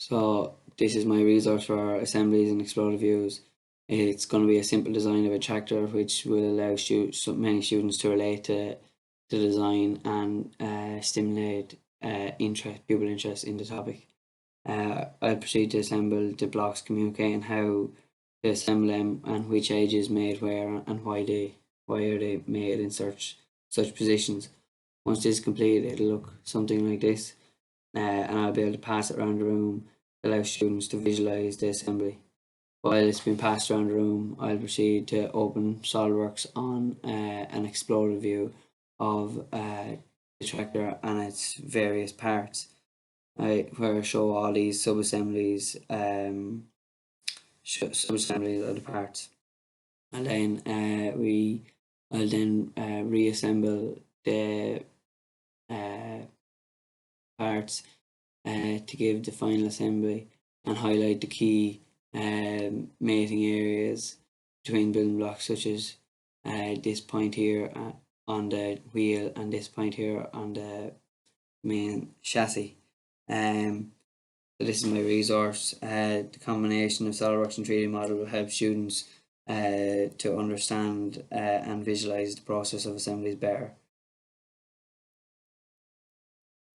So this is my resource for assemblies and exploded views. It's going to be a simple design of a tractor which will allow so many students to relate to the design and stimulate pupil interest in the topic. I'll proceed to assemble the blocks, communicating how to assemble them and which age is made where and why are they made in such positions. Once this is complete, it'll look something like this, and I'll be able to pass it around the room, allow students to visualise the assembly. While it's been passed around the room, I'll proceed to open SolidWorks on an exploded view of the tractor and its various parts, where I show all these sub-assemblies of the parts. And then I'll then reassemble the parts to give the final assembly and highlight the key mating areas between building blocks, such as this point here on the wheel and this point here on the main chassis. So this is my resource. The combination of SolidWorks and 3D model will help students to understand and visualize the process of assemblies better.